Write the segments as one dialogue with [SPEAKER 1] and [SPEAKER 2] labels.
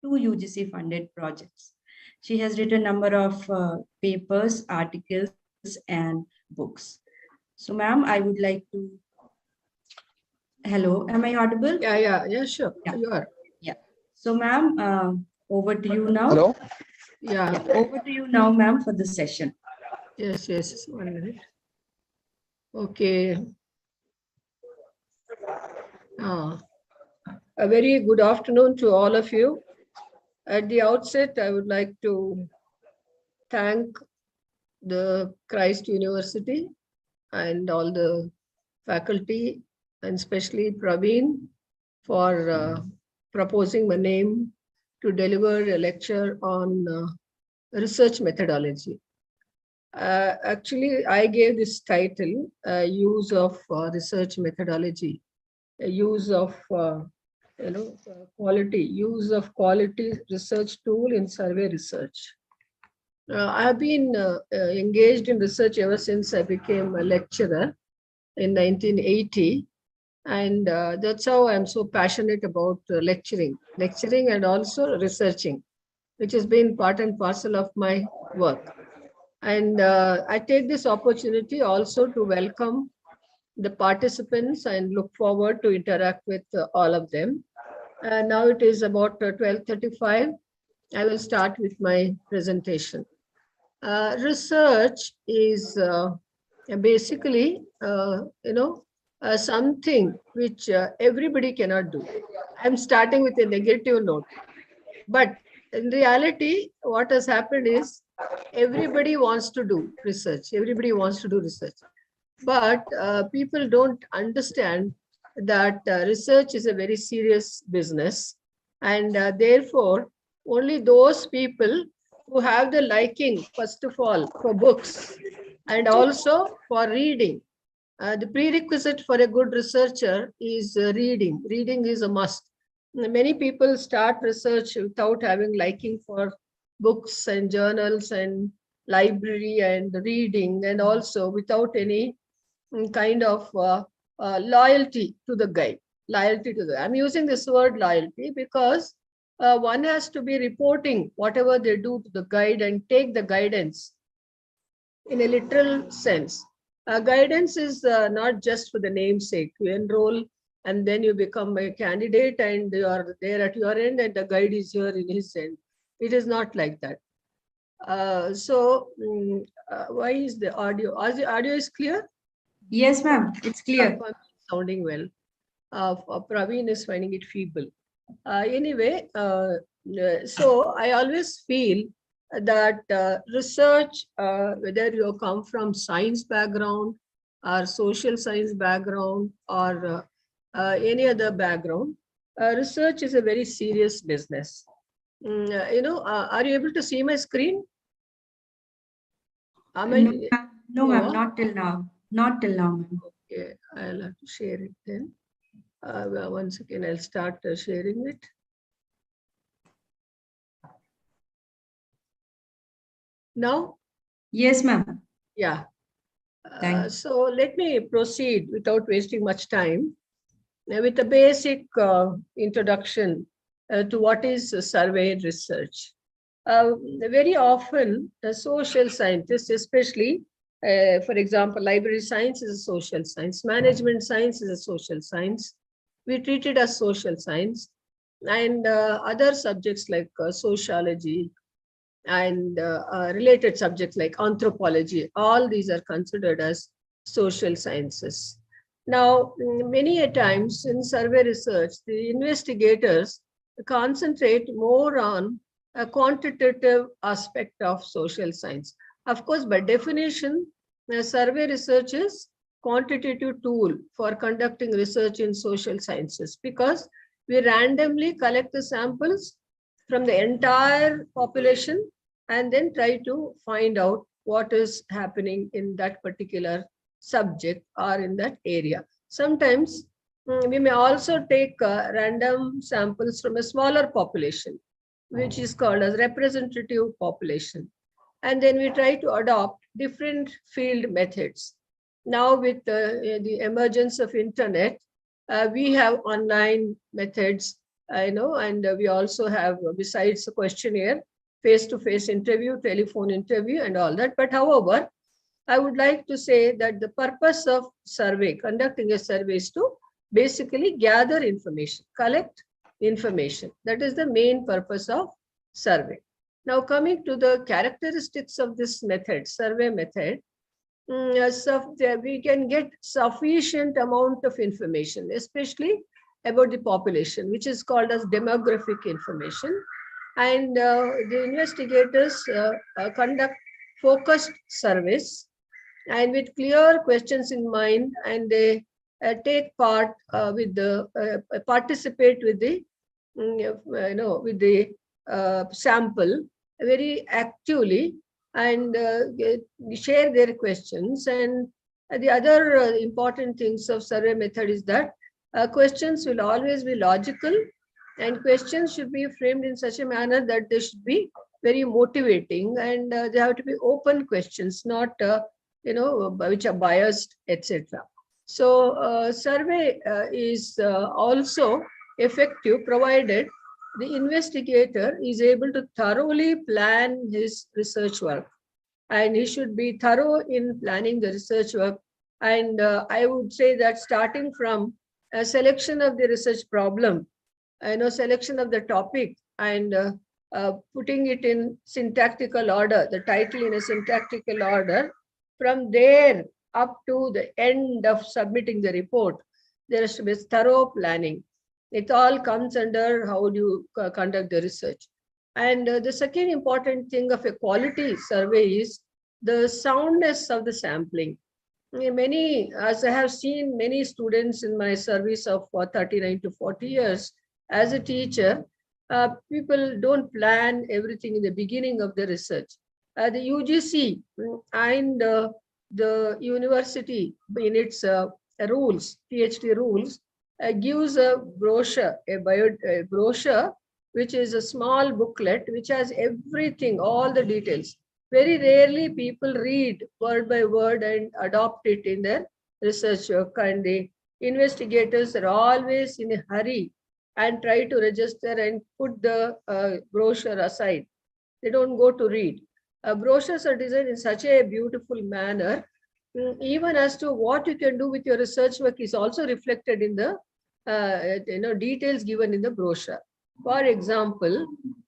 [SPEAKER 1] 2 UGC funded projects. She has written a number of papers, articles, and books. So, ma'am, I would like to. Hello, am I audible?
[SPEAKER 2] Yeah, sure.
[SPEAKER 1] Yeah.
[SPEAKER 2] You are.
[SPEAKER 1] Yeah. So, ma'am, over to you now.
[SPEAKER 3] Hello.
[SPEAKER 2] Yeah.
[SPEAKER 1] Over to you now, ma'am, for the session.
[SPEAKER 2] Yes. 1 minute. Okay. A very good afternoon to all of you. At the outset, I would like to thank the Christ University and all the faculty, and especially Praveen, for proposing my name to deliver a lecture on research methodology. Actually, I gave this title, Use of Research Methodology, use of quality research tool in survey research. I have been engaged in research ever since I became a lecturer in 1980. And that's how I'm so passionate about lecturing and also researching, which has been part and parcel of my work. And I take this opportunity also to welcome the participants and look forward to interact with all of them. Now it is about 12:35. I will start with my presentation. Research is basically, something which everybody cannot do. I'm starting with a negative note. But in reality, what has happened is everybody wants to do research. Everybody wants to do research. But people don't understand that research is a very serious business. And therefore, only those people who have the liking, first of all, for books and also for reading. The prerequisite for a good researcher is reading. Reading is a must. Many people start research without having liking for books and journals and library and reading, and also without any kind of loyalty to the guide. I'm using this word loyalty because one has to be reporting whatever they do to the guide and take the guidance in a literal sense. Guidance is not just for the namesake. You enroll and then you become a candidate and you are there at your end and the guide is here in his end. It is not like that. Why is the audio? The audio is clear?
[SPEAKER 1] Yes, ma'am. It's clear.
[SPEAKER 2] Sounding well. Praveen is finding it feeble. Anyway, so I always feel that research, whether you come from science background or social science background or any other background, research is a very serious business. Are you able to see my screen?
[SPEAKER 1] No, ma'am, not till now. Not till now, ma'am.
[SPEAKER 2] Okay, I'll have to share it then. Once again, I'll start sharing it. Now?
[SPEAKER 1] Yes, ma'am.
[SPEAKER 2] Yeah. So let me proceed without wasting much time with a basic introduction to what is survey research. Very often, the social scientists, especially, for example, library science is a social science, management science is a social science. We treat it as social science, and other subjects like sociology and related subjects like anthropology, all these are considered as social sciences. Now, many a times in survey research, the investigators concentrate more on a quantitative aspect of social science. Of course, by definition, survey research is quantitative tool for conducting research in social sciences because we randomly collect the samples from the entire population and then try to find out what is happening in that particular subject or in that area. Sometimes we may also take random samples from a smaller population, which is called as representative population. And then we try to adopt different field methods. Now with the emergence of internet, we have online methods and we also have, besides the questionnaire, face-to-face interview, telephone interview, and all that. But however, I would like to say that the purpose of survey, conducting a survey, is to basically gather information, collect information. That is the main purpose of survey. Now, coming to the characteristics of this method, survey method, we can get sufficient amount of information, especially about the population, which is called as demographic information. And the investigators conduct focused surveys and with clear questions in mind, and they take part participate with the with the sample very actively, and share their questions. And the other important things of survey method is that questions will always be logical, and questions should be framed in such a manner that they should be very motivating, and they have to be open questions, not which are biased, etc. So survey is also effective provided the investigator is able to thoroughly plan his research work, and he should be thorough in planning the research work. And I would say that starting from a selection of the research problem, selection of the topic, and putting it in syntactical order, the title in a syntactical order, from there up to the end of submitting the report, there has to be thorough planning. It all comes under how do you conduct the research. And the second important thing of a quality survey is the soundness of the sampling. Many, as I have seen many students in my service of 39 to 40 years as a teacher, people don't plan everything in the beginning of the research. The UGC and the university in its rules, Ph.D. rules, gives a brochure, a brochure, which is a small booklet which has everything, all the details. Very rarely people read word by word and adopt it in their research work, and the investigators are always in a hurry and try to register and put the brochure aside. They don't go to read. Brochures are designed in such a beautiful manner, even as to what you can do with your research work is also reflected in the details given in the brochure. For example,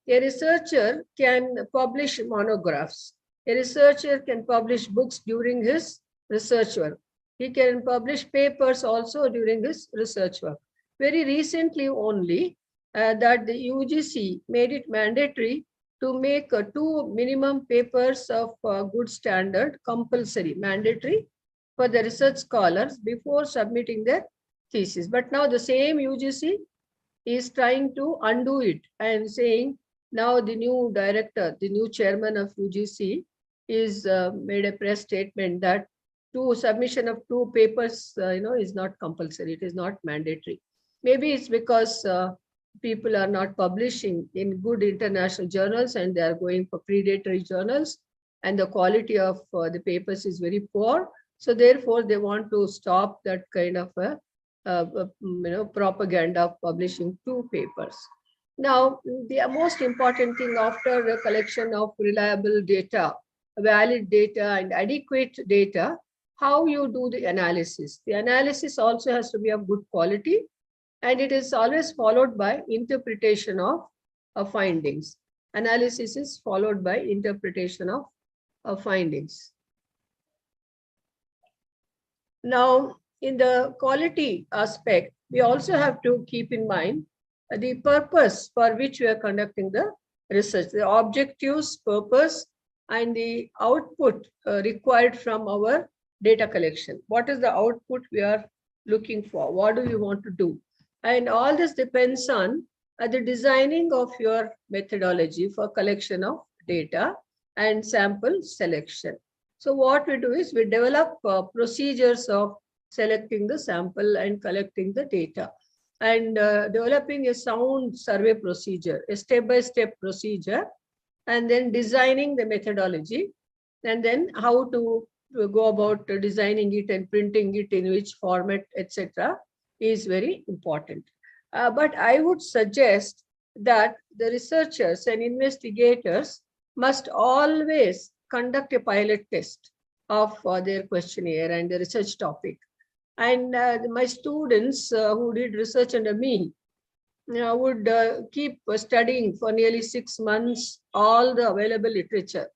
[SPEAKER 2] a researcher can publish monographs. A researcher can publish books during his research work. He can publish papers also during his research work. Very recently only, that the UGC made it mandatory to make 2 minimum papers of good standard compulsory, mandatory for the research scholars before submitting their thesis. But now the same UGC is trying to undo it and saying now the new director, the new chairman of UGC is made a press statement that submission of 2 papers is not compulsory, it is not mandatory. Maybe it's because people are not publishing in good international journals and they are going for predatory journals, and the quality of the papers is very poor. So therefore they want to stop that kind of propaganda of publishing 2 papers. Now, the most important thing after the collection of reliable data, valid data and adequate data, how you do the analysis. The analysis also has to be of good quality, and it is always followed by interpretation of findings. Analysis is followed by interpretation of findings. Now, in the quality aspect, we also have to keep in mind the purpose for which we are conducting the research, the objectives, purpose, and the output required from our data collection. What is the output we are looking for? What do we want to do? And all this depends on the designing of your methodology for collection of data and sample selection. So what we do is we develop procedures of selecting the sample and collecting the data, and developing a sound survey procedure, a step-by-step procedure, and then designing the methodology, and then how to go about designing it and printing it in which format, etc., is very important. But I would suggest that the researchers and investigators must always conduct a pilot test of their questionnaire and the research topic. And my students who did research under me would keep studying for nearly 6 months all the available literature.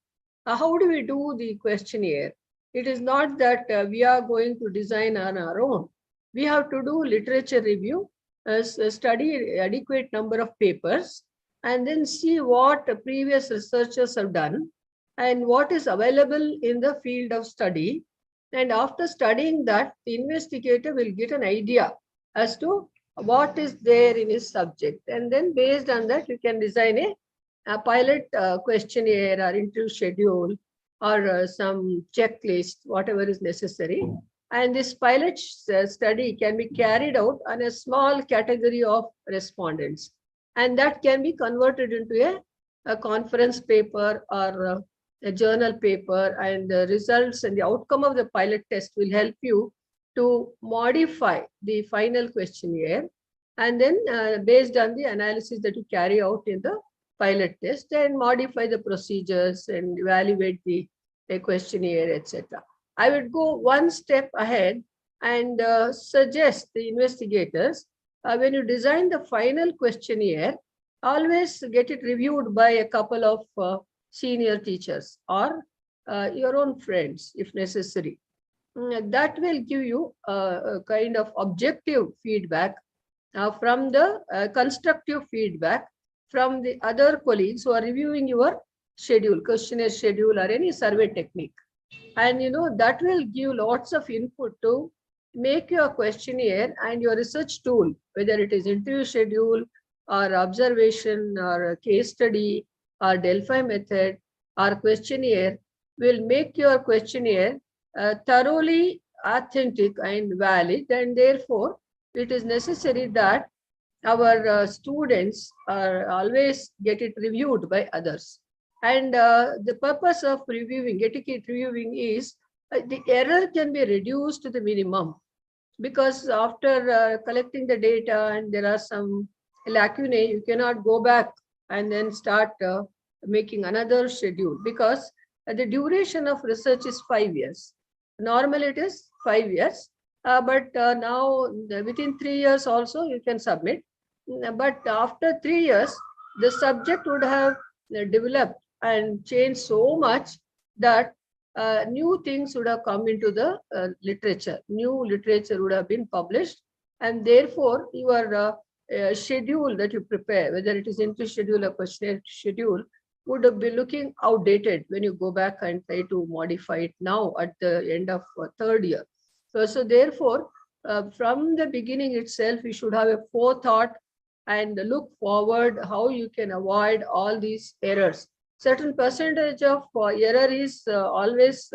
[SPEAKER 2] How do we do the questionnaire? It is not that we are going to design on our own. We have to do literature review, study adequate number of papers, and then see what previous researchers have done and what is available in the field of study. And after studying that, the investigator will get an idea as to what is there in his subject. And then based on that, you can design a pilot questionnaire or interview schedule or some checklist, whatever is necessary. And this pilot study can be carried out on a small category of respondents. And that can be converted into a conference paper or a journal paper, and the results and the outcome of the pilot test will help you to modify the final questionnaire. And then based on the analysis that you carry out in the pilot test, and modify the procedures and evaluate the questionnaire, etc. I would go one step ahead and suggest the investigators, when you design the final questionnaire, always get it reviewed by a couple of senior teachers or your own friends if necessary. That will give you a kind of objective feedback from the constructive feedback from the other colleagues who are reviewing your schedule, questionnaire schedule, or any survey technique. And that will give lots of input to make your questionnaire and your research tool, whether it is interview schedule or observation or a case study or Delphi method or questionnaire, will make your questionnaire thoroughly authentic and valid. And therefore, it is necessary that our students always get it reviewed by others. And the purpose of reviewing, etiquette reviewing, is the error can be reduced to the minimum, because after collecting the data and there are some lacunae, you cannot go back and then start making another schedule, because the duration of research is 5 years. Normally it is 5 years, but now within 3 years also you can submit. But after 3 years, the subject would have developed and changed so much that new things would have come into the literature. New literature would have been published, and therefore your schedule that you prepare, whether it is interview schedule or questionnaire schedule, would be looking outdated when you go back and try to modify it now at the end of third year. So therefore, from the beginning itself, you should have a forethought and look forward how you can avoid all these errors. Certain percentage of error is always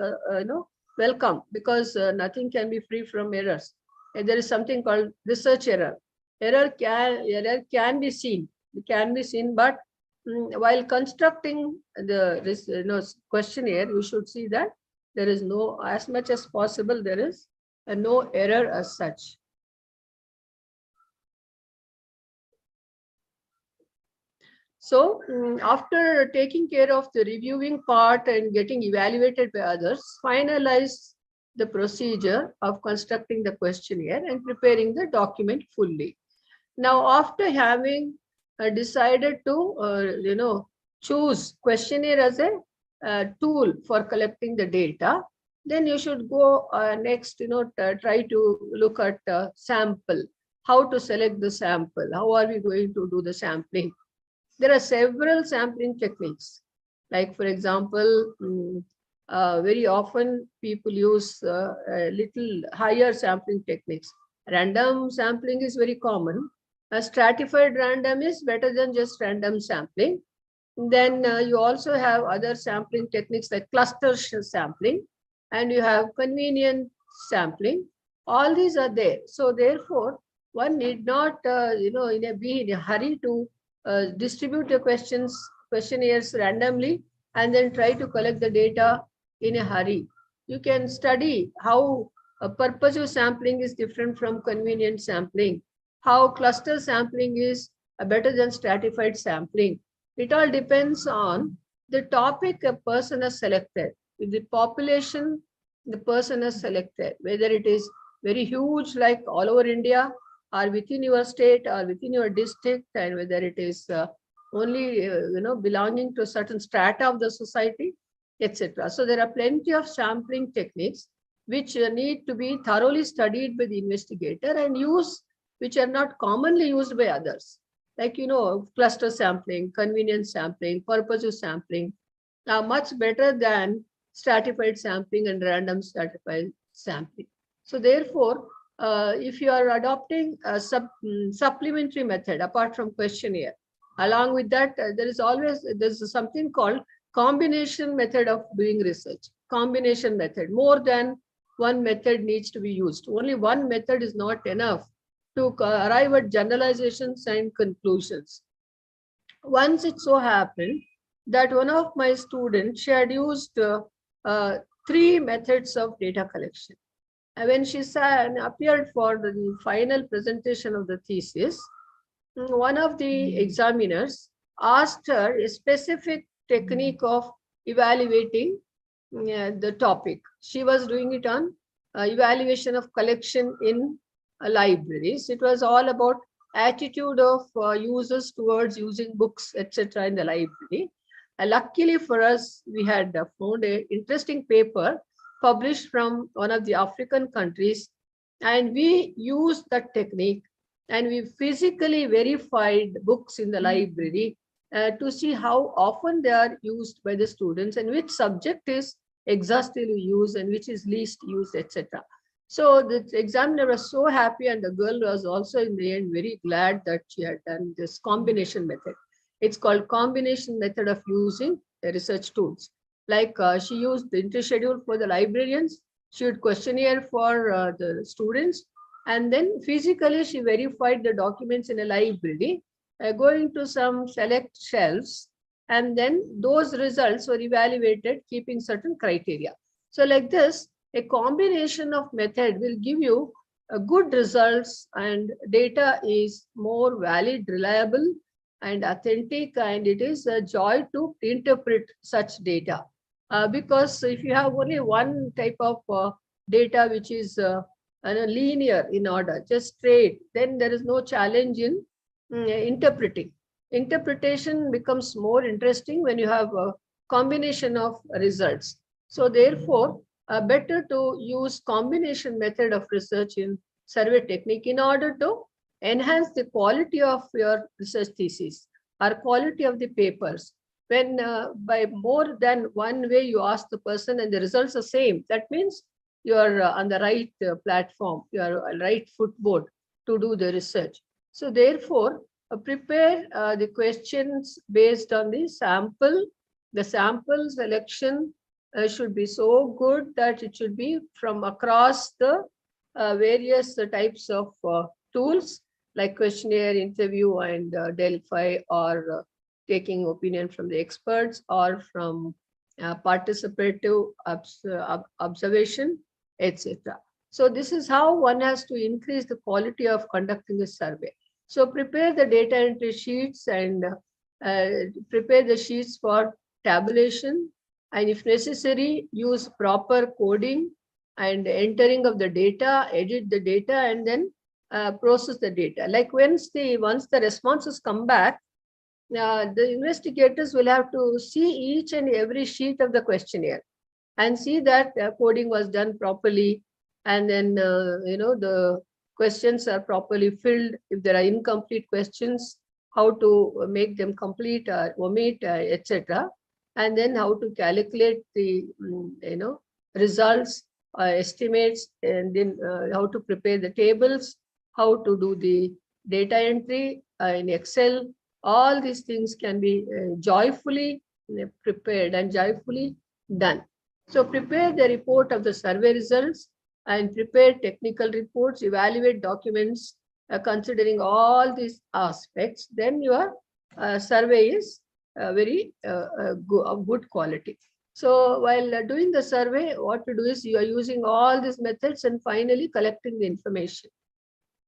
[SPEAKER 2] welcome, because nothing can be free from errors. And there is something called research error. Error can be seen. It can be seen, but while constructing the questionnaire, you should see that there is no, as much as possible, there is no error as such. So after taking care of the reviewing part and getting evaluated by others, finalize the procedure of constructing the questionnaire and preparing the document fully. Now, after having decided to choose questionnaire as a tool for collecting the data, then you should go next, try to look at sample, how to select the sample, how are we going to do the sampling. There are several sampling techniques. Like, for example, very often people use a little higher sampling techniques. Random sampling is very common. A stratified random is better than just random sampling. Then you also have other sampling techniques like cluster sampling, and you have convenient sampling. All these are there. So therefore, one need not be in a hurry to distribute the questionnaires randomly and then try to collect the data in a hurry. You can study how purposive sampling is different from convenient sampling, how cluster sampling is better than stratified sampling. It all depends on the topic a person has selected. With the population the person has selected, whether it is very huge like all over India, or within your state or within your district, and whether it is only belonging to a certain strata of the society, etc. So there are plenty of sampling techniques which need to be thoroughly studied by the investigator and use, which are not commonly used by others. Like, cluster sampling, convenience sampling, purposive sampling are much better than stratified sampling and random stratified sampling. So therefore, if you are adopting a supplementary method apart from questionnaire, along with that, there's something called combination method of doing research. Combination method. More than one method needs to be used. Only one method is not enough to arrive at generalizations and conclusions. Once it so happened that one of my students, she had used 3 methods of data collection. And when she appeared for the final presentation of the thesis, one of the examiners asked her a specific technique of evaluating the topic. She was doing it on evaluation of collection in libraries. It was all about attitude of users towards using books, etc. in the library. Luckily for us, we had found an interesting paper published from one of the African countries, and we used that technique and we physically verified books in the library to see how often they are used by the students and which subject is exhaustively used and which is least used, etc. So the examiner was so happy, and the girl was also in the end very glad that she had done this combination method. It's called combination method of using research tools. Like she used the interschedule for the librarians, she would questionnaire for the students, and then physically she verified the documents in a library, going to some select shelves, and then those results were evaluated keeping certain criteria. So like this, a combination of method will give you good results, and data is more valid, reliable, and authentic, and it is a joy to interpret such data. Because if you have only one type of data which is linear in order, just straight, then there is no challenge in interpreting. Interpretation becomes more interesting when you have a combination of results. So therefore, better to use combination method of research in survey technique in order to enhance the quality of your research thesis or quality of the papers. When by more than one way you ask the person and the results are same, that means you are on the right platform, you are on right footboard to do the research. So therefore, prepare the questions based on the sample. The sample selection should be so good that it should be from across the various types of tools like questionnaire, interview, and Delphi, or taking opinion from the experts, or from participative observation, etc. So this is how one has to increase the quality of conducting a survey. So prepare the data entry sheets and prepare the sheets for tabulation, and if necessary, use proper coding and entering of the data, edit the data, and then process the data. Like once the responses come back, the investigators will have to see each and every sheet of the questionnaire and see that coding was done properly, and then the questions are properly filled. If there are incomplete questions, how to make them complete or omit, etc. And then how to calculate the results, estimates, and then how to prepare the tables, how to do the data entry in Excel. All these things can be joyfully prepared and joyfully done. So prepare the report of the survey results and prepare technical reports, evaluate documents considering all these aspects. Then your survey is very of good quality. So while doing the survey, what to do is you are using all these methods and finally collecting the information.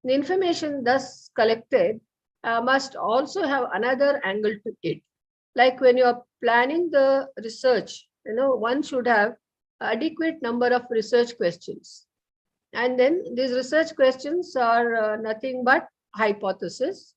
[SPEAKER 2] The information thus collected must also have another angle to it. Like when you are planning the research, one should have adequate number of research questions. And then these research questions are nothing but hypothesis.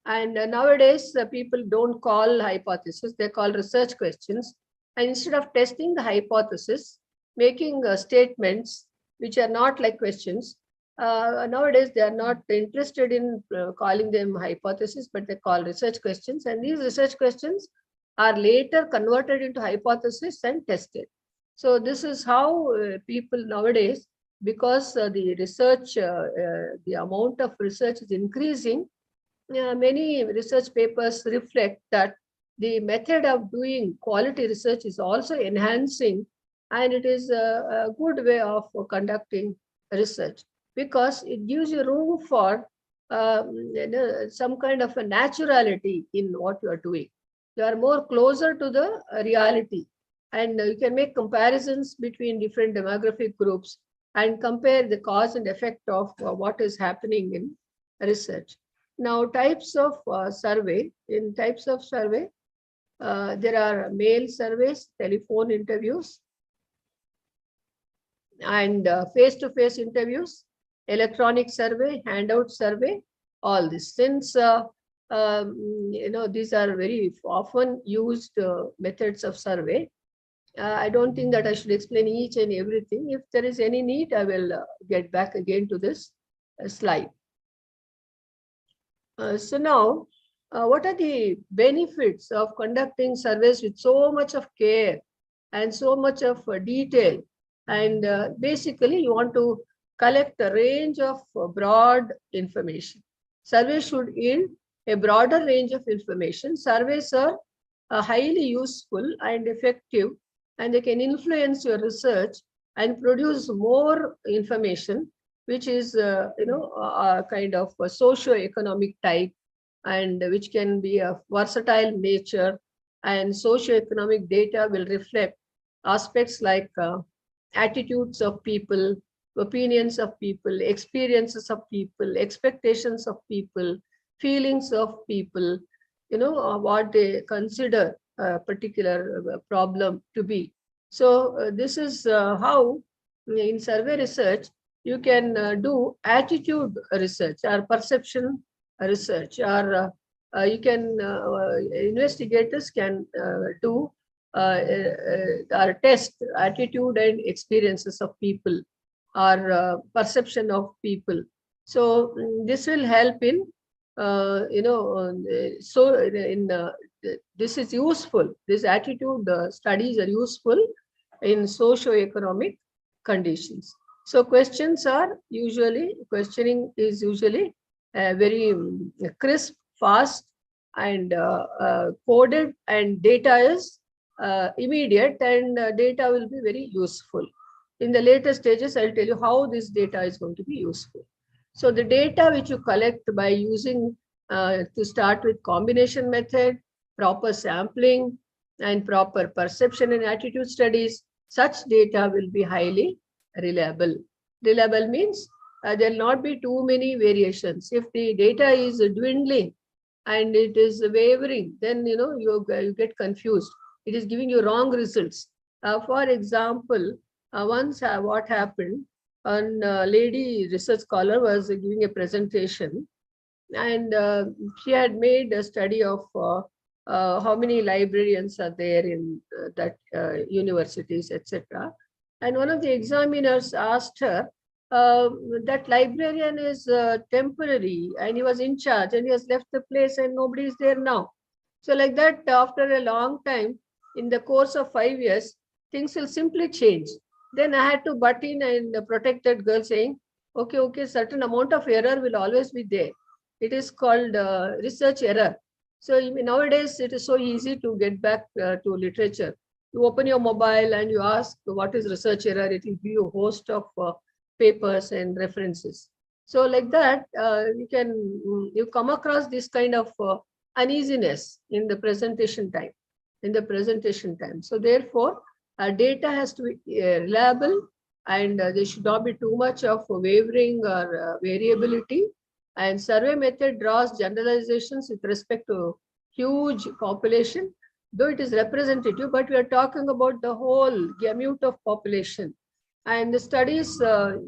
[SPEAKER 2] And nowadays, people don't call hypothesis, they call research questions. And instead of testing the hypothesis, making statements which are not like questions, nowadays they are not interested in calling them hypothesis, but they call research questions. And these research questions are later converted into hypothesis and tested. So this is how people nowadays, because the research, the amount of research is increasing, many research papers reflect that the method of doing quality research is also enhancing, and it is a good way of conducting research because it gives you room for some kind of a naturality in what you are doing. You are more closer to the reality, and you can make comparisons between different demographic groups and compare the cause and effect of what is happening in research. Now, types of survey. In types of survey, there are mail surveys, telephone interviews, and face-to-face interviews, electronic survey, handout survey, all this. Since these are very often used methods of survey, I don't think that I should explain each and everything. If there is any need, I will get back again to this slide. So now, what are the benefits of conducting surveys with so much of care and so much of detail? And basically, you want to collect a range of broad information. Surveys should yield a broader range of information. Surveys are highly useful and effective, and they can influence your research and produce more information, which is a kind of a socio-economic type, and which can be of versatile nature. And socio-economic data will reflect aspects like attitudes of people, opinions of people, experiences of people, expectations of people, feelings of people, what they consider a particular problem to be. So this is how in survey research you can do attitude research or perception research, or you can investigators can do or test attitude and experiences of people or perception of people. So this will help in this is useful. This attitude studies are useful in socio-economic conditions. So questioning is usually very crisp, fast, and coded, and data is immediate, and data will be very useful. In the later stages, I'll tell you how this data is going to be useful. So the data which you collect by using, to start with, combination method, proper sampling, and proper perception and attitude studies, such data will be highly reliable. Reliable means there will not be too many variations. If the data is dwindling and it is wavering, then you get confused. It is giving you wrong results. For example, once what happened, a lady research scholar was giving a presentation, and she had made a study of how many librarians are there in that universities, etc. And one of the examiners asked her, that librarian is temporary, and he was in charge, and he has left the place, and nobody is there now. So like that, after a long time, in the course of 5 years, things will simply change. Then I had to butt in and protect that girl, saying, okay, certain amount of error will always be there. It is called research error. So nowadays, it is so easy to get back to literature. You open your mobile and you ask what is research error, it will give you a host of papers and references. So like that, you come across this kind of uneasiness in the presentation time. So therefore, data has to be reliable, and there should not be too much of wavering or variability. And survey method draws generalizations with respect to huge population, though it is representative, but we are talking about the whole gamut of population. And the studies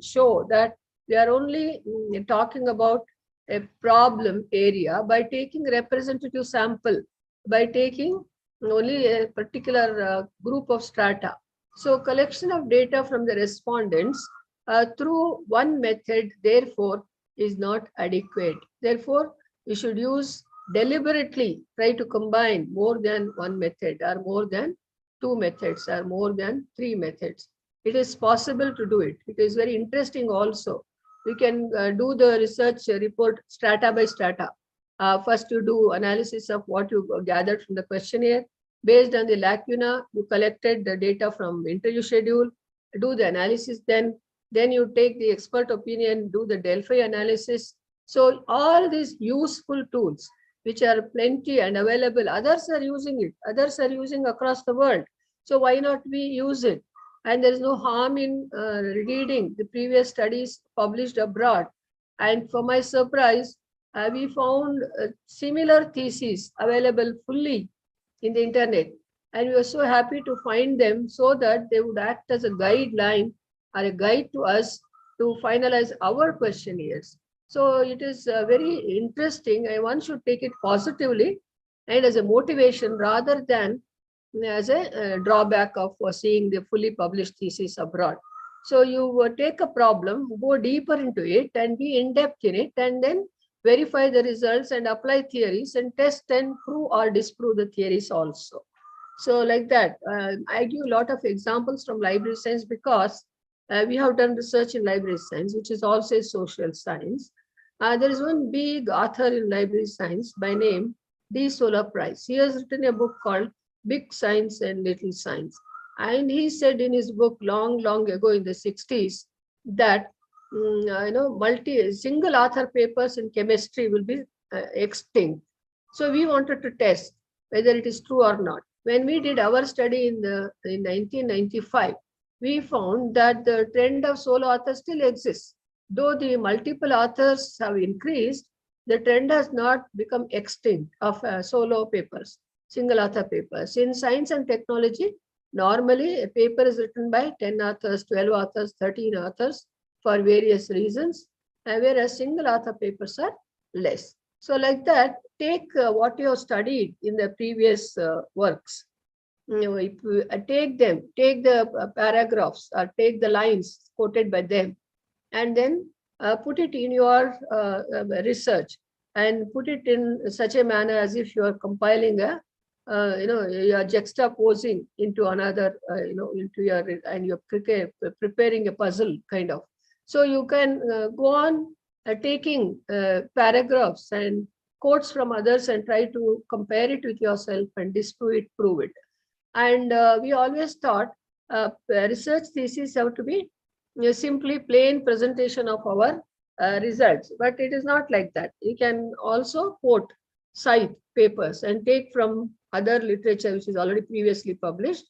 [SPEAKER 2] show that we are only talking about a problem area by taking representative sample, by taking only a particular group of strata. So collection of data from the respondents through one method, therefore, is not adequate. Therefore, we should use deliberately try to combine more than one method or more than two methods or more than three methods. It is possible to do it. It is very interesting also. We can do the research report strata by strata. First, you do analysis of what you gathered from the questionnaire. Based on the lacuna, you collected the data from interview schedule, do the analysis, then you take the expert opinion, do the Delphi analysis. So all these useful tools, which are plenty and available, others are using it, others are using across the world. So why not we use it? And there is no harm in reading the previous studies published abroad. And for my surprise, we found similar theses available fully in the internet. And we were so happy to find them so that they would act as a guideline or a guide to us to finalize our questionnaires. So it is very interesting, and one should take it positively and as a motivation rather than as a drawback of seeing the fully published thesis abroad. So you take a problem, go deeper into it and be in depth in it, and then verify the results and apply theories and test and prove or disprove the theories also. So like that, I give a lot of examples from library science because we have done research in library science, which is also a social science. There is one big author in library science by name D. Solar Price. He has written a book called Big Science and Little Science. And he said in his book long ago in the 60s that single author papers in chemistry will be extinct. So we wanted to test whether it is true or not. When we did our study in 1995, we found that the trend of solo authors still exists. Though the multiple authors have increased, the trend has not become extinct of solo papers, single author papers. In science and technology, normally a paper is written by 10 authors, 12 authors, 13 authors for various reasons, whereas single author papers are less. So like that, take what you have studied in the previous works. If you take them, take the paragraphs or take the lines quoted by them, and then put it in your research and put it in such a manner as if you are compiling a you are juxtaposing into another, into your, and you're preparing a puzzle kind of. So you can go on taking paragraphs and quotes from others and try to compare it with yourself and disprove it, prove it. And we always thought research thesis have to be simply plain presentation of our results, but it is not like that. You can also quote, cite papers and take from other literature which is already previously published,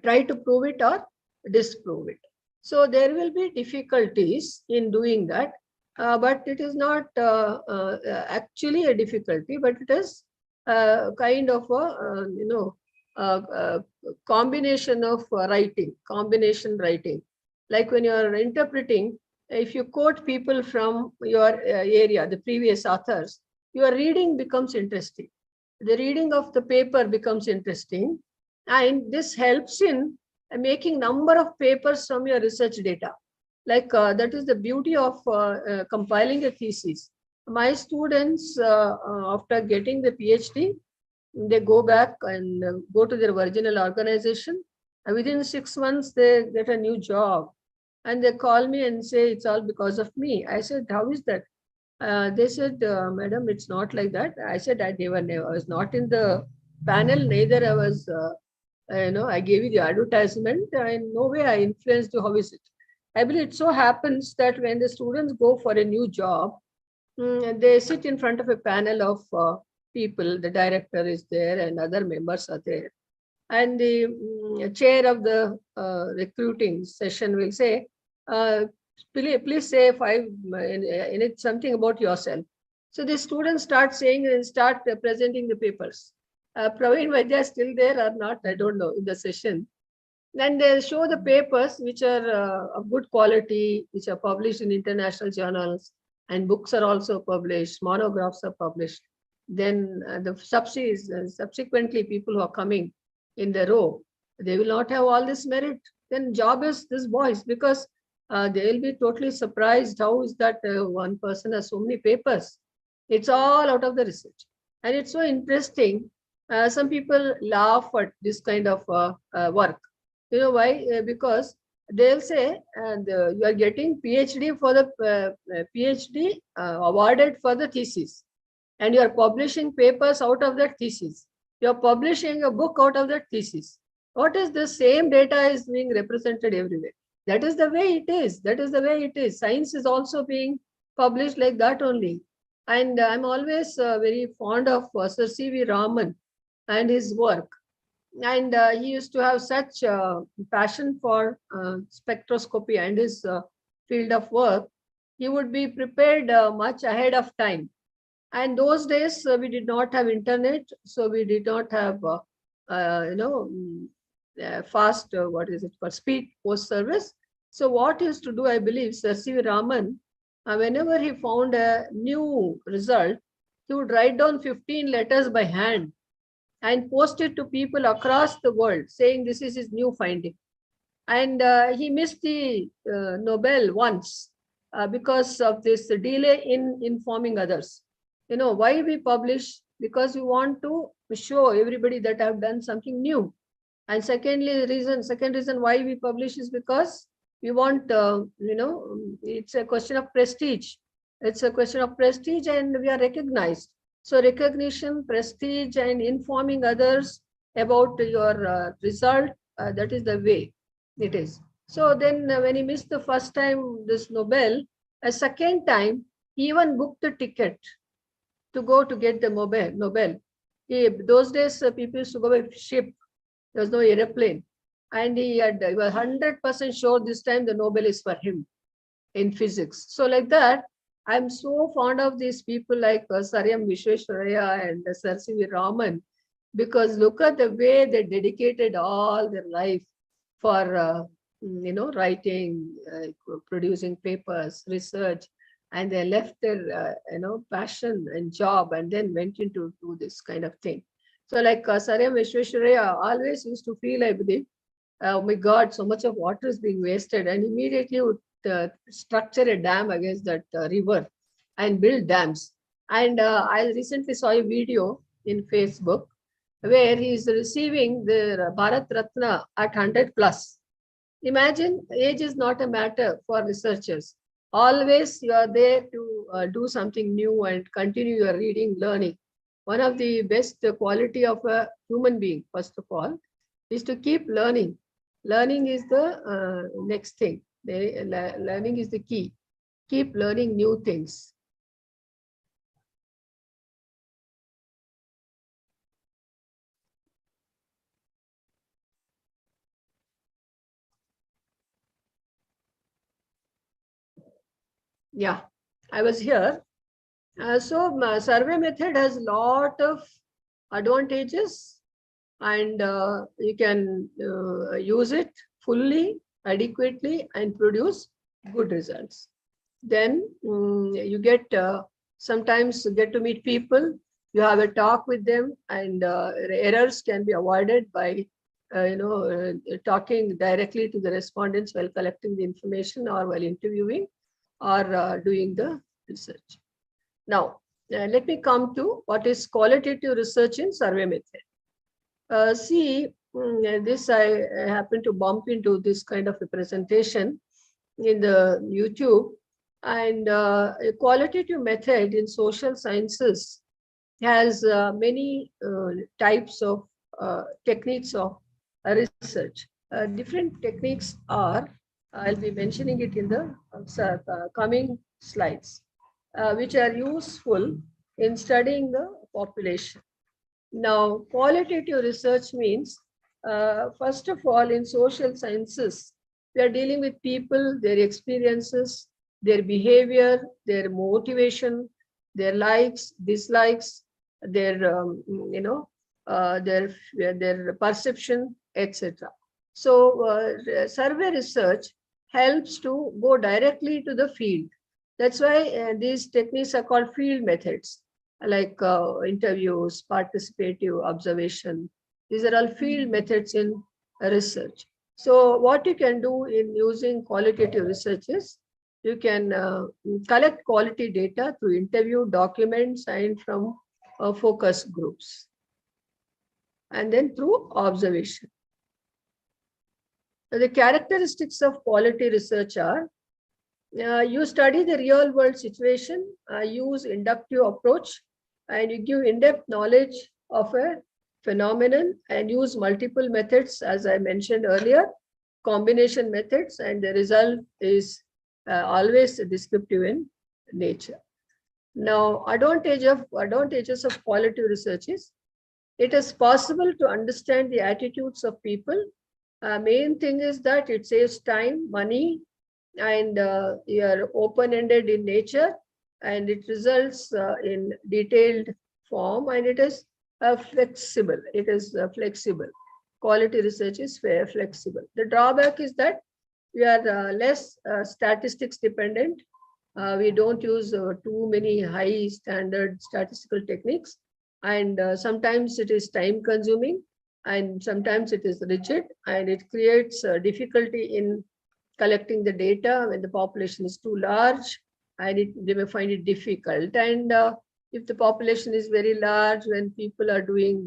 [SPEAKER 2] try to prove it or disprove it. So there will be difficulties in doing that, but it is not actually a difficulty, but it is kind of a combination of combination writing. Like when you are interpreting, if you quote people from your area, the previous authors, your reading becomes interesting. The reading of the paper becomes interesting, and this helps in making number of papers from your research data. Like that is the beauty of compiling a thesis. My students, after getting the PhD, they go back and go to their original organization. And within 6 months, they get a new job. And they call me and say, it's all because of me. I said, how is that? They said, madam, it's not like that. I said, I was not in the panel, neither I was, I gave you the advertisement. In no way I influenced you. How is it? I believe it so happens that when the students go for a new job, they sit in front of a panel of people. The director is there and other members are there. And the chair of the recruiting session will say, Please say five in it something about yourself. So the students start saying and start presenting the papers. Praveen Vaidya is still there or not? I don't know in the session. And they show the papers which are of good quality, which are published in international journals, and books are also published, monographs are published. Then subsequently people who are coming in the row, they will not have all this merit. Then job is this boys, because they will be totally surprised. How is that one person has so many papers? It's all out of the research. And it's so interesting. Some people laugh at this kind of work. You know why? Because they'll say, and you are getting PhD for the PhD awarded for the thesis, and you are publishing papers out of that thesis. You are publishing a book out of that thesis. What is the same data is being represented everywhere? That is the way it is. That is the way it is. Science is also being published like that only. And I'm always very fond of Sir C.V. Raman and his work. And he used to have such passion for spectroscopy and his field of work. He would be prepared much ahead of time. And those days we did not have internet, so we did not have fast what is it called, speed post service. So what he used to do, I believe, Sir C.V. Raman, whenever he found a new result, he would write down 15 letters by hand and post it to people across the world saying this is his new finding. And he missed the Nobel once because of this delay in informing others. You know, why we publish? Because we want to show everybody that I've done something new. And second reason why we publish is because we want, it's a question of prestige. It's a question of prestige and we are recognized. So recognition, prestige, and informing others about your result, that is the way it is. So then when he missed the first time this Nobel, a second time, he even booked a ticket to go to get the Nobel. Those days, people used to go by ship. There was no airplane. And he was 100% sure this time the Nobel is for him in physics. So like that, I'm so fond of these people like Sir M. Vishwesvaraya and Sir C.V. Raman, because look at the way they dedicated all their life for, writing, producing papers, research, and they left their, passion and job and then went into do this kind of thing. So like Sir M. Vishwesvaraya always used to feel, I believe, oh my God, so much of water is being wasted, and immediately would structure a dam against that river and build dams. And I recently saw a video in Facebook where he is receiving the Bharat Ratna at 100 plus. Imagine, age is not a matter for researchers. Always you are there to do something new and continue your reading, learning. One of the best quality of a human being, first of all, is to keep learning. Learning is the next thing. Learning is the key. Keep learning new things. Yeah, I was here. So survey method has a lot of advantages, and you can use it fully, adequately, and produce good results. Then you get sometimes get to meet people, you have a talk with them, and errors can be avoided by talking directly to the respondents while collecting the information or while interviewing or doing the research. Now, let me come to what is qualitative research in survey method. This I happened to bump into this kind of a presentation in the YouTube, and a qualitative method in social sciences has many types of techniques of research. Different techniques are, I'll be mentioning it in the coming slides, which are useful in studying the population. Now, qualitative research means, first of all, in social sciences, We are dealing with people, their experiences, their behavior, their motivation, their likes, dislikes, their their perception, etc. So survey research helps to go directly to the field. That's why these techniques are called field methods, like interviews, participative observation. These are all field methods in research. So what you can do in using qualitative research is you can collect quality data through interview, documents, and from focus groups, and then through observation. The characteristics of quality research are you study the real world situation, use inductive approach, and you give in-depth knowledge of a phenomenon and use multiple methods, as I mentioned earlier, combination methods, and the result is always descriptive in nature. Now, advantages of quality research is it is possible to understand the attitudes of people. Main thing is that it saves time, money, and you are open-ended in nature, and it results in detailed form, and it is flexible. It is flexible. Quality research is flexible. The drawback is that we are less statistics dependent. We don't use too many high standard statistical techniques, and sometimes it is time consuming, and sometimes it is rigid, and it creates difficulty in collecting the data when the population is too large, and they may find it difficult. And if the population is very large, when people are doing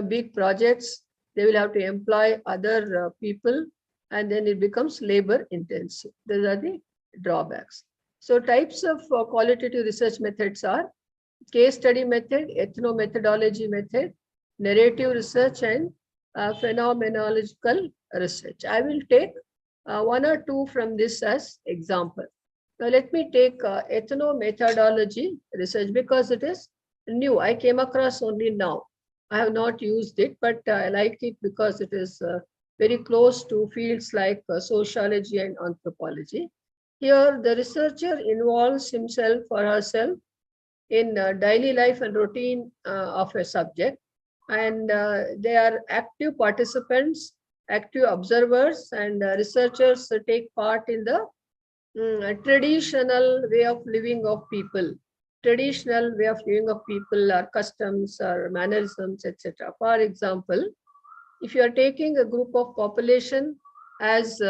[SPEAKER 2] big projects, they will have to employ other people, and then it becomes labor intensive. Those are the drawbacks. So types of qualitative research methods are case study method, ethnomethodology method, narrative research, and phenomenological research. I will take one or two from this as example. Now let me take ethnomethodology research because it is new. I came across only now. I have not used it, but I liked it because it is very close to fields like sociology and anthropology. Here, the researcher involves himself or herself in daily life and routine of a subject, and they are active participants, active observers, and researchers take part in the traditional way of living of people. Traditional way of living of people are customs or mannerisms, etc. For example, if you are taking a group of population as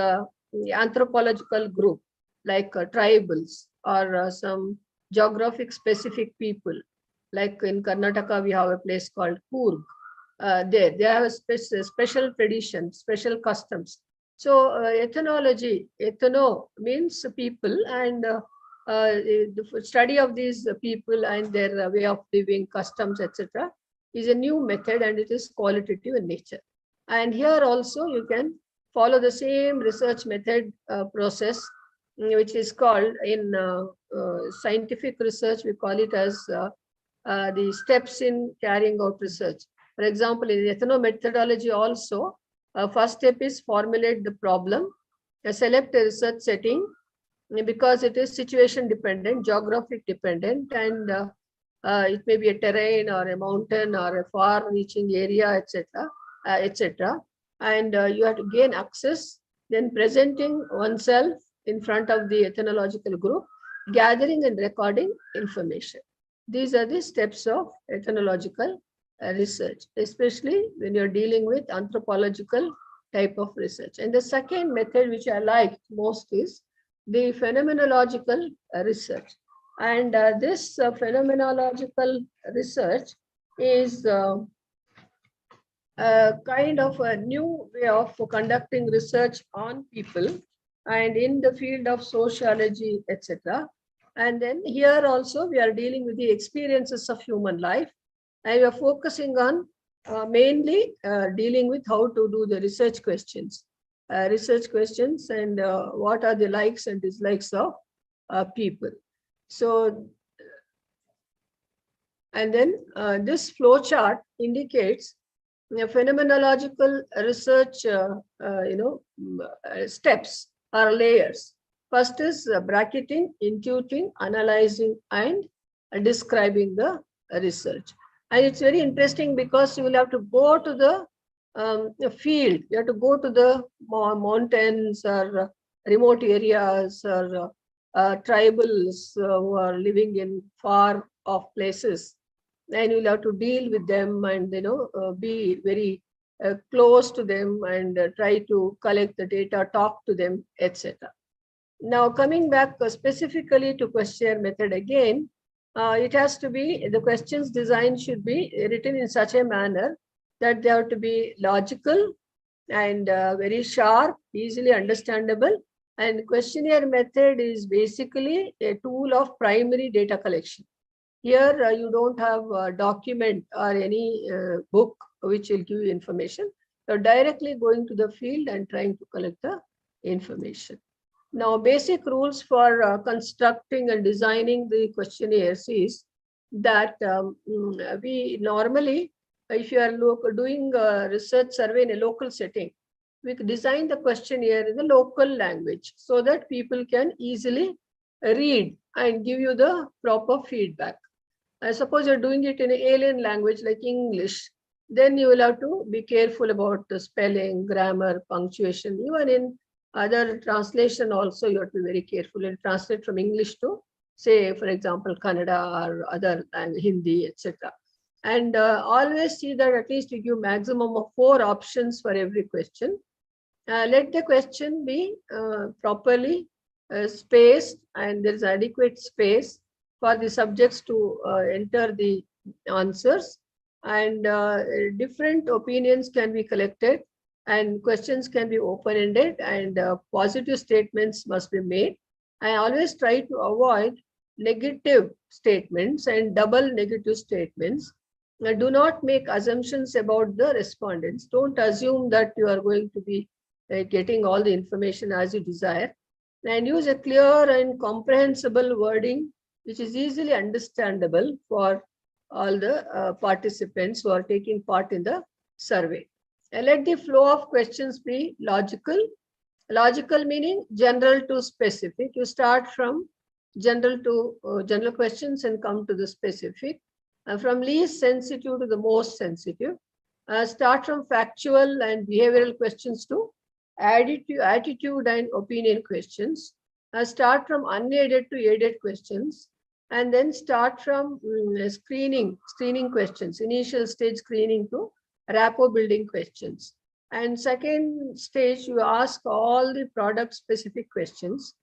[SPEAKER 2] anthropological group, like tribals or some geographic specific people, like in Karnataka, we have a place called Coorg. They have a special tradition, special customs. So ethnology, ethno means people, and the study of these people and their way of living, customs, etc. is a new method, and it is qualitative in nature. And here also you can follow the same research method process, which is called in scientific research, we call it as the steps in carrying out research. For example, in ethnomethodology also, first step is formulate the problem, select a research setting because it is situation dependent, geographic dependent, and it may be a terrain or a mountain or a far-reaching area, etc., etc. And you have to gain access, then presenting oneself in front of the ethnological group, gathering and recording information. These are the steps of ethnological research, especially when you're dealing with anthropological type of research. And the second method which I like most is the phenomenological research. And this phenomenological research is kind of a new way of conducting research on people and in the field of sociology, etc. And then here also we are dealing with the experiences of human life, and we are focusing on mainly dealing with how to do the research questions and what are the likes and dislikes of people. So, and then this flow chart indicates Phenomenological research, steps or layers. First is bracketing, intuiting, analyzing, and describing the research. And it's very interesting because you will have to go to the field. You have to go to the mountains or remote areas or tribals who are living in far off places, and you'll have to deal with them and be very close to them and try to collect the data, talk to them, etc. Now coming back specifically to questionnaire method again, it has to be, the questions design should be written in such a manner that they have to be logical and very sharp, easily understandable. And questionnaire method is basically a tool of primary data collection. Here, you don't have a document or any book which will give you information. You're directly going to the field and trying to collect the information. Now, basic rules for constructing and designing the questionnaires is that we normally, if you are doing a research survey in a local setting, we design the questionnaire in the local language so that people can easily read and give you the proper feedback. I suppose you're doing it in an alien language like English, then you will have to be careful about the spelling, grammar, punctuation. Even in other translation also, you have to be very careful and translate from English to, say, for example, Kannada or other Hindi, etc. And always see that at least you give maximum of 4 options for every question. Let the question be properly spaced, and there is adequate space for the subjects to enter the answers, and different opinions can be collected, and questions can be open-ended, and positive statements must be made. I always try to avoid negative statements and double negative statements. Do not make assumptions about the respondents. Don't assume that you are going to be getting all the information as you desire, and use a clear and comprehensible wording which is easily understandable for all the participants who are taking part in the survey. And let the flow of questions be logical. Logical meaning general to specific. You start from general to general questions and come to the specific. From least sensitive to the most sensitive. Start from factual and behavioral questions to attitude and opinion questions. Start from unaided to aided questions, and then start from screening questions, initial stage screening to rapport building questions. And second stage, you ask all the product specific questions.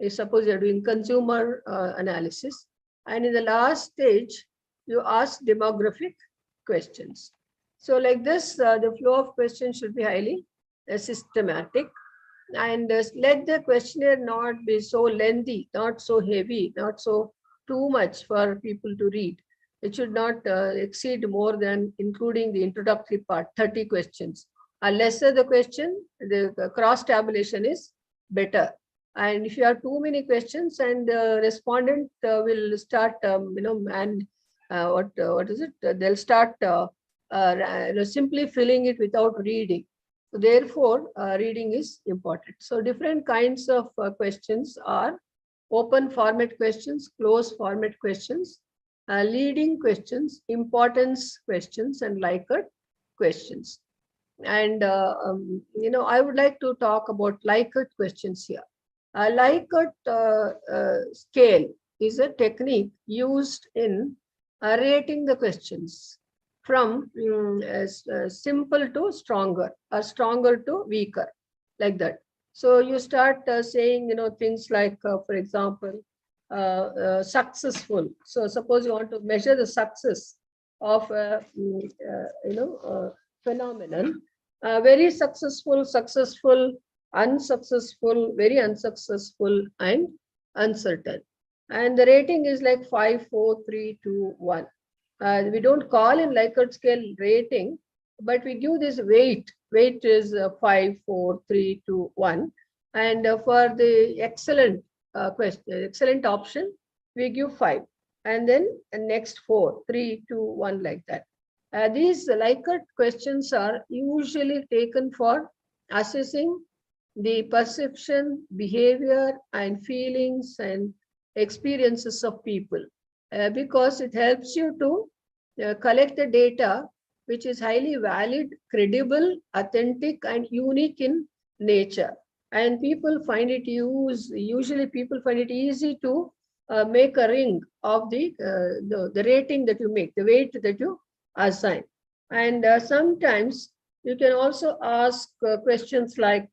[SPEAKER 2] Suppose you're doing consumer analysis. And in the last stage, you ask demographic questions. So like this, the flow of questions should be highly systematic. And let the questionnaire not be so lengthy, not so heavy, not so too much for people to read. It should not exceed more than, including the introductory part, 30 questions. Lesser the question, the cross tabulation is better. And if you have too many questions, and the respondent will start, what is it? They'll start simply filling it without reading. So therefore, reading is important. So different kinds of questions are open format questions, closed format questions, leading questions, importance questions, and Likert questions. And I would like to talk about Likert questions here. Likert scale is a technique used in rating the questions from simple to stronger, or stronger to weaker, like that. So you start saying, things like, for example, successful. So suppose you want to measure the success of phenomenon. Very successful, successful, unsuccessful, very unsuccessful, and uncertain. And the rating is like 5, 4, 3, 2, 1. We don't call in Likert scale rating, but we give this weight. Weight is 5, 4, 3, 2, 1. And for the excellent excellent option, we give 5. And then the next 4, 3, 2, 1, like that. These Likert questions are usually taken for assessing the perception, behavior, and feelings and experiences of people, because it helps you to collect the data which is highly valid, credible, authentic, and unique in nature. And people find it usually people find it easy to make a ring of the rating that you make, the weight that you assign. And sometimes you can also ask questions like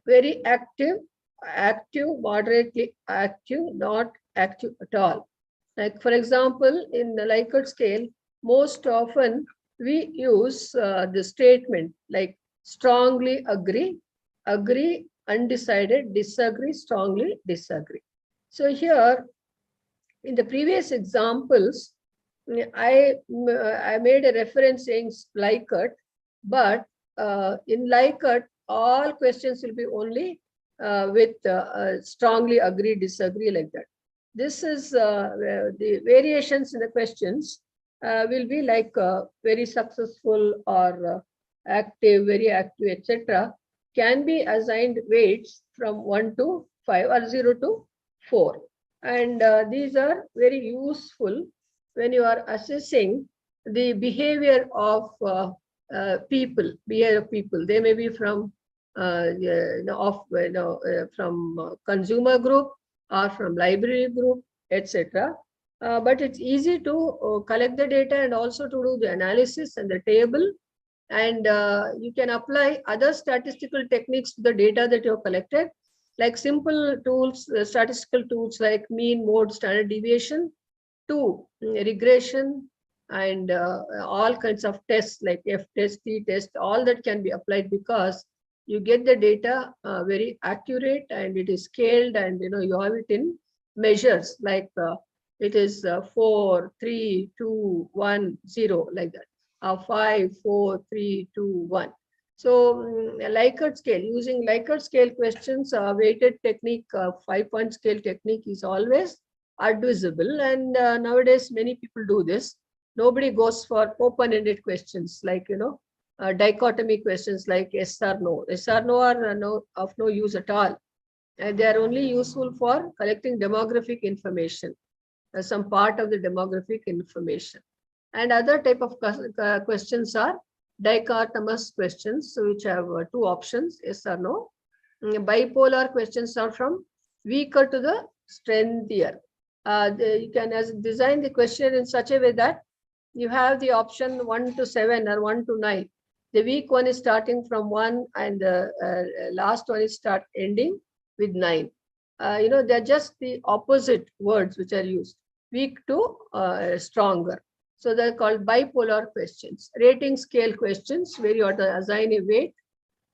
[SPEAKER 2] very active, active, moderately active, not active at all. Like, for example, in the Likert scale, most often we use the statement like strongly agree, agree, undecided, disagree, strongly disagree. So here, in the previous examples, I made a reference saying Likert, but in Likert, all questions will be only with strongly agree, disagree, like that. This is the variations in the questions will be like very successful or active, very active, etc. Can be assigned weights from 1 to 5 or 0 to 4. And these are very useful when you are assessing the behavior of people. They may be from from consumer group or from library group, etc. But it's easy to collect the data and also to do the analysis and the table. And you can apply other statistical techniques to the data that you have collected, like simple tools, statistical tools like mean, mode, standard deviation, to regression, and all kinds of tests like F test, T test, all that can be applied, because you get the data very accurate, and it is scaled, and you have it in measures like it is 4, 3, 2, 1, 0, like that, 5, 4, 3, 2, 1. So Likert scale, using Likert scale questions, weighted technique, 5-point scale technique is always advisable. And nowadays many people do this. Nobody goes for open-ended questions like dichotomy questions like yes or no. Yes or no are of no use at all. And they are only useful for collecting demographic information, some part of the demographic information. And other type of questions are dichotomous questions, which have two options, yes or no. Bipolar questions are from weaker to the strengthier. You can design the question in such a way that you have the option 1 to 7 or 1 to 9. The weak one is starting from 1, and the last one is ending with 9. They're just the opposite words which are used, weak to stronger. So they're called bipolar questions. Rating scale questions, where you have to assign a weight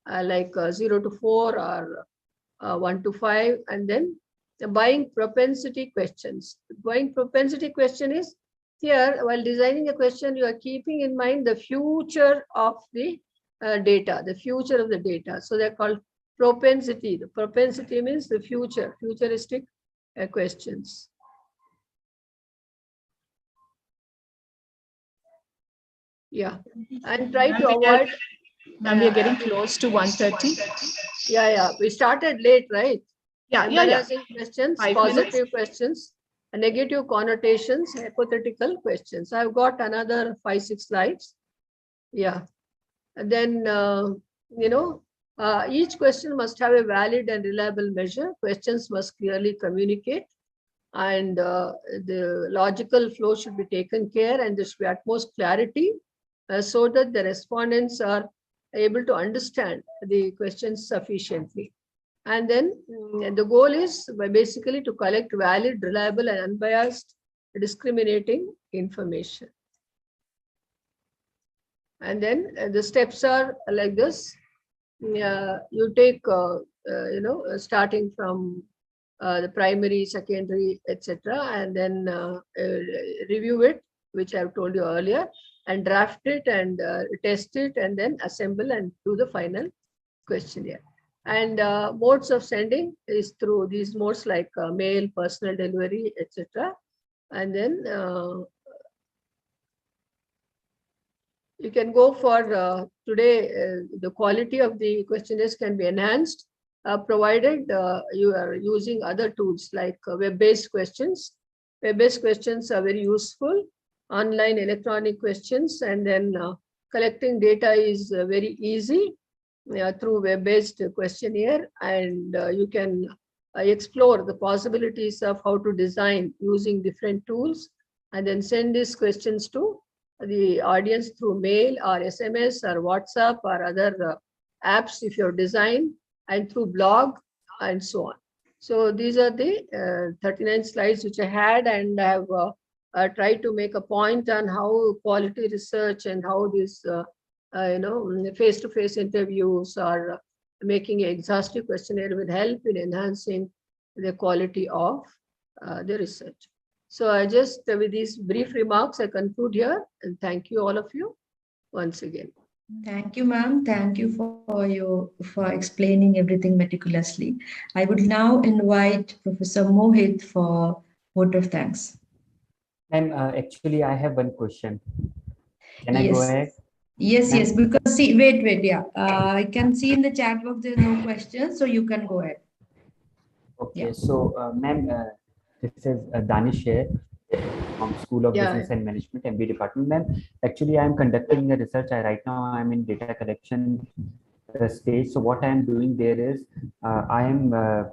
[SPEAKER 2] like 0 to 4 or 1 to 5, and then the buying propensity questions. Buying propensity question is, here, while designing a question, you are keeping in mind the future of the data, the future of the data. So they're called propensity. The propensity means the futuristic questions. Yeah, and try to avoid.
[SPEAKER 3] Ma'am, we are getting close to 1:30.
[SPEAKER 2] Yeah. We started late, right?
[SPEAKER 3] Yeah.
[SPEAKER 2] Embarrassing questions,
[SPEAKER 3] 5
[SPEAKER 2] positive
[SPEAKER 3] minutes.
[SPEAKER 2] questions, negative connotations, hypothetical questions. I've got another 5-6 slides. Yeah. And then, each question must have a valid and reliable measure. Questions must clearly communicate, and the logical flow should be taken care, and there should be utmost clarity so that the respondents are able to understand the questions sufficiently. And then the goal is basically to collect valid, reliable, and unbiased discriminating information. And then the steps are like this. You take, starting from the primary, secondary, etc., and then review it, which I've told you earlier, and draft it and test it, and then assemble and do the final questionnaire. And modes of sending is through these modes like mail, personal delivery, etc. And then You can go for today, the quality of the questionnaires can be enhanced, provided you are using other tools like web-based questions. Web-based questions are very useful, online electronic questions, and then collecting data is very easy through web-based questionnaire, and you can explore the possibilities of how to design using different tools, and then send these questions to the audience through mail or SMS or WhatsApp or other apps if you're designed, and through blog and so on. So these are the 39 slides which I had, and I have tried to make a point on how quality research and how this face-to-face interviews or making an exhaustive questionnaire will help in enhancing the quality of the research. So I just, with these brief remarks, I conclude here, and thank you all of you once again.
[SPEAKER 1] Thank you, ma'am. Thank you for explaining everything meticulously. I would now invite Professor Mohit for vote of thanks.
[SPEAKER 4] And actually, I have one question. Can I go ahead?
[SPEAKER 1] Yes, yes, because see, wait, yeah. I can see in the chat box there are no questions, so you can go ahead.
[SPEAKER 4] Okay,
[SPEAKER 1] Yeah.
[SPEAKER 4] so ma'am, this is Danish here from School of Business and Management, MB department. Ma'am, actually, I am conducting a research. Right now, I am in data collection stage. So what I am doing there is, I am the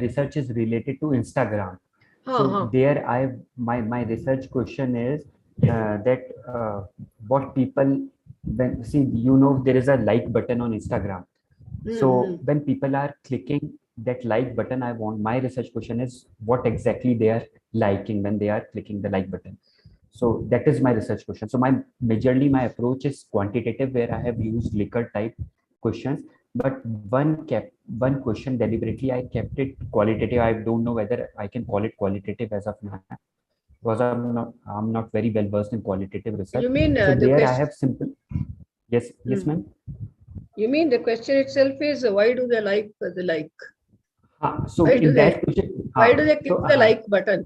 [SPEAKER 4] research is related to Instagram. So there, my research question is that what people when see there is a like button on Instagram. So when people are clicking that like button, my research question is what exactly they are liking when they are clicking the like button. So that is my research question. So majorly my approach is quantitative, where I have used Likert type questions, but one question deliberately I kept it qualitative. I don't know whether I can call it qualitative as of now, because I'm not very well versed in qualitative research.
[SPEAKER 2] You mean
[SPEAKER 4] so
[SPEAKER 2] the
[SPEAKER 4] there
[SPEAKER 2] question?
[SPEAKER 4] I have simple. Yes, ma'am.
[SPEAKER 2] You mean the question itself is why do they like the like?
[SPEAKER 4] So
[SPEAKER 2] why
[SPEAKER 4] in that question,
[SPEAKER 2] why do they click the like button?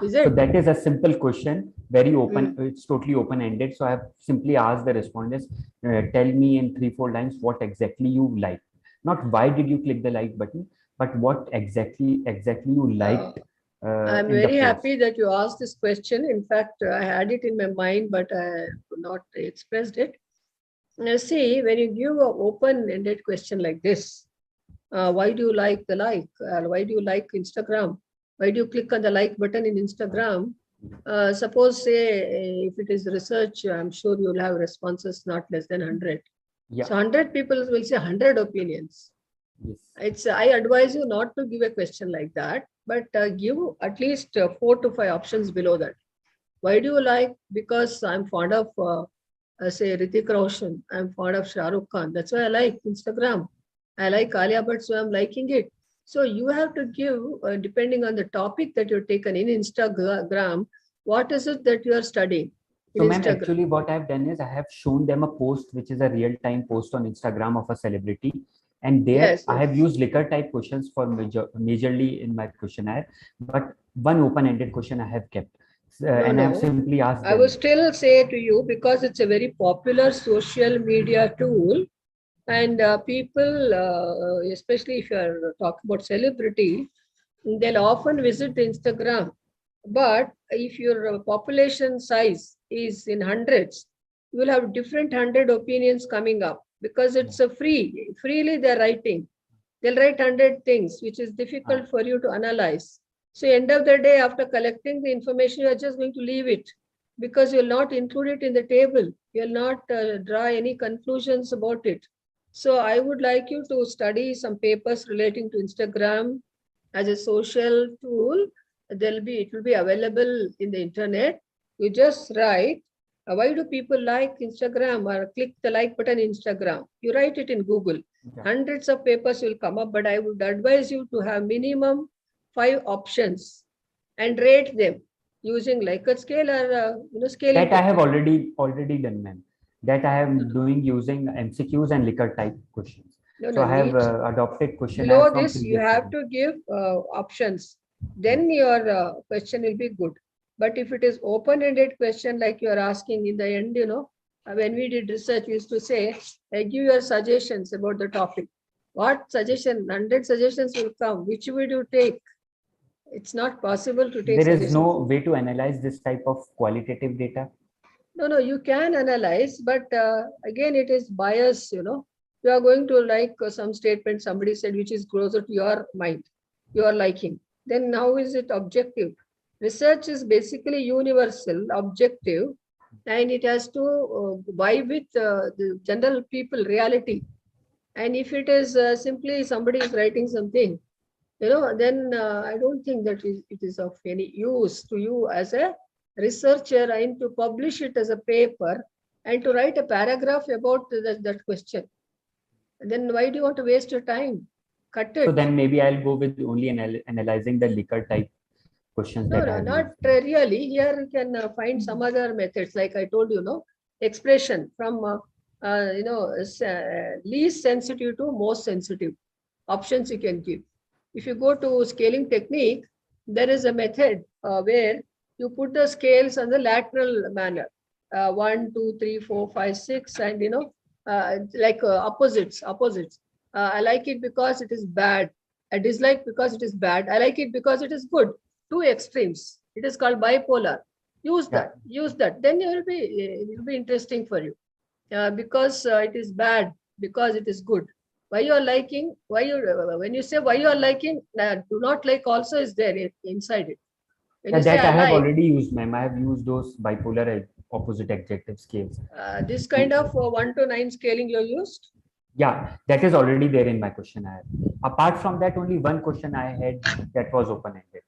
[SPEAKER 2] Is it?
[SPEAKER 4] So that is a simple question, very open. It's totally open-ended. So I have simply asked the respondents, tell me in 3-4 lines what exactly you like. Not why did you click the like button, but what exactly you liked.
[SPEAKER 2] I'm very happy that you asked this question. In fact, I had it in my mind, but I could not expressed it. Now, see, when you give an open-ended question like this, why do you like the like? Why do you like Instagram? Why do you click on the like button in Instagram? Suppose, say, if it is research, I'm sure you'll have responses not less than 100.
[SPEAKER 4] Yeah.
[SPEAKER 2] So 100 people will say 100 opinions.
[SPEAKER 4] Yes.
[SPEAKER 2] I advise you not to give a question like that, but give at least 4 to 5 options below that. Why do you like? Because I'm fond of, say, Hrithik Roshan. I'm fond of Shah Rukh Khan. That's why I like Instagram. I like Alia Bhatt, so I'm liking it. So you have to give, depending on the topic that you're taken in Instagram, what is it that you are studying?
[SPEAKER 4] So ma'am, actually what I've done is I have shown them a post, which is a real-time post on Instagram of a celebrity. And there I have used Likert type questions for majorly in my questionnaire, but one open-ended question I have kept. And I have simply asked them.
[SPEAKER 2] I would still say to you, because it's a very popular social media tool, and people, especially if you are talking about celebrity, they'll often visit Instagram. But if your population size is in hundreds, you will have different 100 opinions coming up, because it's a freely they're writing. They'll write 100 things, which is difficult for you to analyze. So end of the day, after collecting the information, you're just going to leave it, because you'll not include it in the table. You'll not draw any conclusions about it. So I would like you to study some papers relating to Instagram as a social tool. It will be available in the internet. You just write, why do people like Instagram or click the like button in Instagram? You write it in Google. Hundreds of papers will come up, but I would advise you to have minimum 5 options and rate them using Likert scale or scale.
[SPEAKER 4] That I have already done, ma'am. That I am doing using MCQs and Likert type questions. So I have adopted questionnaires.
[SPEAKER 2] Below this, you have to give options. Then your question will be good. But if it is open-ended question like you are asking in the end, when we did research, we used to say, give your suggestions about the topic. What suggestion? 100 suggestions will come. Which would you take? It's not possible to take.
[SPEAKER 4] There is no way to analyze this type of qualitative data.
[SPEAKER 2] No, you can analyze, but again, it is bias, You are going to like some statement somebody said, which is closer to your mind, your liking. Then how is it objective? Research is basically universal, objective, and it has to vibe with the general people reality. And if it is simply somebody is writing something, then I don't think that it is of any use to you as a researcher and to publish it as a paper and to write a paragraph about that question. Then why do you want to waste your time? Cut it.
[SPEAKER 4] So then maybe I'll go with only analyzing the liquor type questions.
[SPEAKER 2] No, not really. Here you can find some other methods, like I told you, expression from least sensitive to most sensitive. Options you can give. If you go to scaling technique, there is a method where you put the scales on the lateral manner. 1, 2, 3, 4, 5, 6, and opposites. I like it because it is bad. I dislike because it is bad. I like it because it is good. Two extremes. It is called bipolar. Use that. Then it will be interesting for you. Because it is bad, because it is good. Why you are liking? When you say why you are liking, do not like also is there inside it.
[SPEAKER 4] When that I have already used, ma'am. I have used those bipolar opposite adjective scales.
[SPEAKER 2] This kind of 1 to 9 scaling you used?
[SPEAKER 4] Yeah, that is already there in my questionnaire. Apart from that, only one question I had that was open-ended.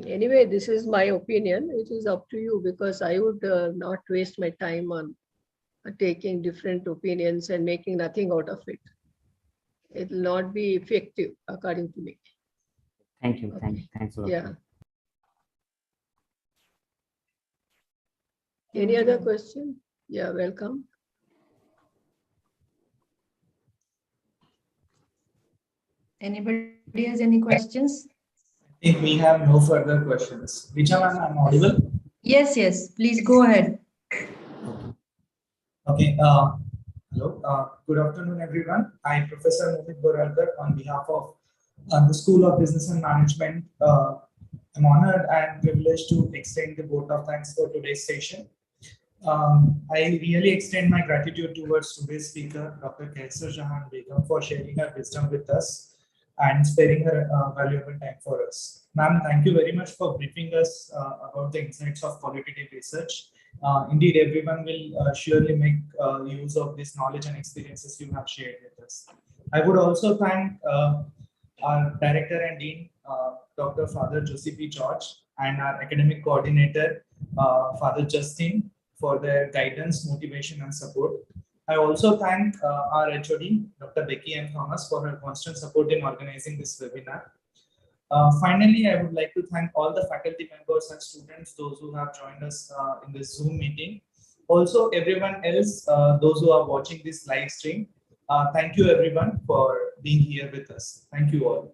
[SPEAKER 2] Anyway, this is my opinion. It is up to you, because I would not waste my time on taking different opinions and making nothing out of it. It will not be effective, according to me.
[SPEAKER 4] Thank you. Okay. Thanks a lot.
[SPEAKER 2] Yeah. Any other question? Yeah, welcome.
[SPEAKER 1] Anybody has any questions?
[SPEAKER 5] I think we have no further questions. Richa ma'am, I'm audible?
[SPEAKER 1] Yes. Please go ahead.
[SPEAKER 5] Okay. Hello. Good afternoon, everyone. I'm Professor Mohit Boralkar on behalf of the School of Business and Management. I'm honored and privileged to extend the vote of thanks for today's session. I really extend my gratitude towards today's speaker, Dr. Khaiser Jahan Begum, for sharing her wisdom with us and sparing her valuable time for us. Ma'am, thank you very much for briefing us about the insights of qualitative research. Indeed, everyone will surely make use of this knowledge and experiences you have shared with us. I would also thank our Director and Dean, Dr. Father Josie P. George, and our academic coordinator, Father Justin, for their guidance, motivation, and support. I also thank our HOD, Dr. Becky M. Thomas, for her constant support in organizing this webinar. Finally, I would like to thank all the faculty members and students, those who have joined us in this Zoom meeting. Also, everyone else, those who are watching this live stream, thank you everyone for being here with us. Thank you all.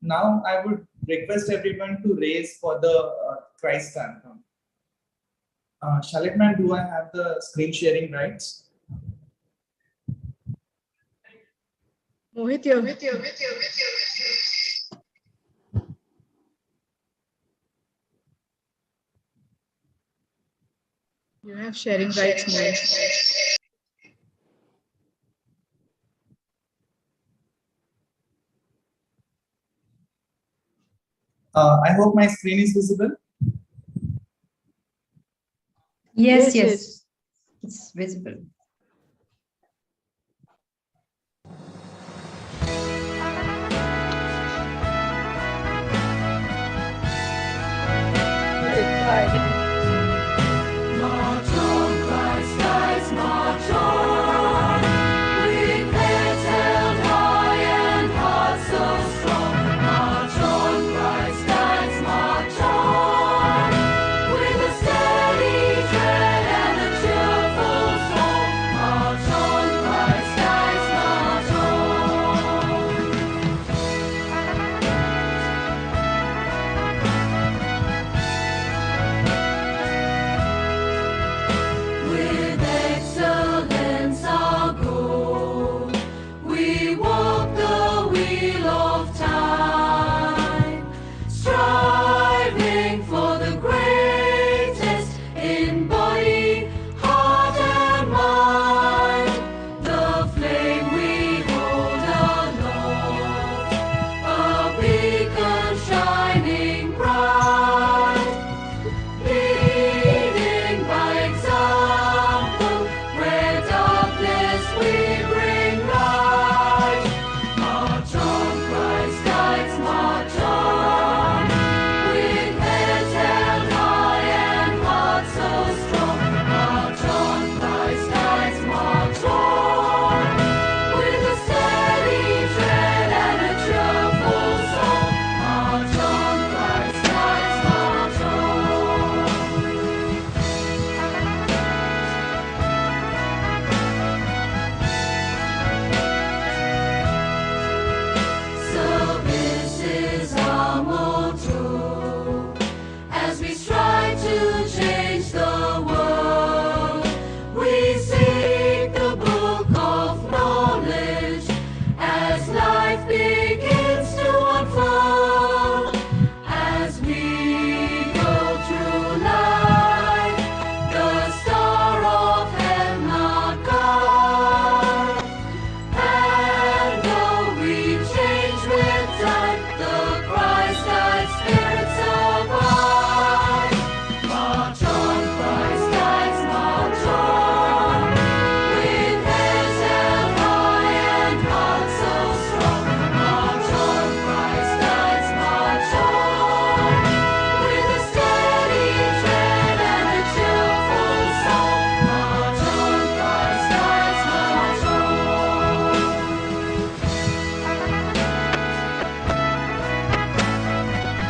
[SPEAKER 5] Now, I would request everyone to raise for the Christ anthem. Shalit ma'am, do I have the screen sharing rights?
[SPEAKER 3] Mohit, you have sharing rights, Mohit.
[SPEAKER 5] I hope my screen is visible.
[SPEAKER 1] Yes. It's visible.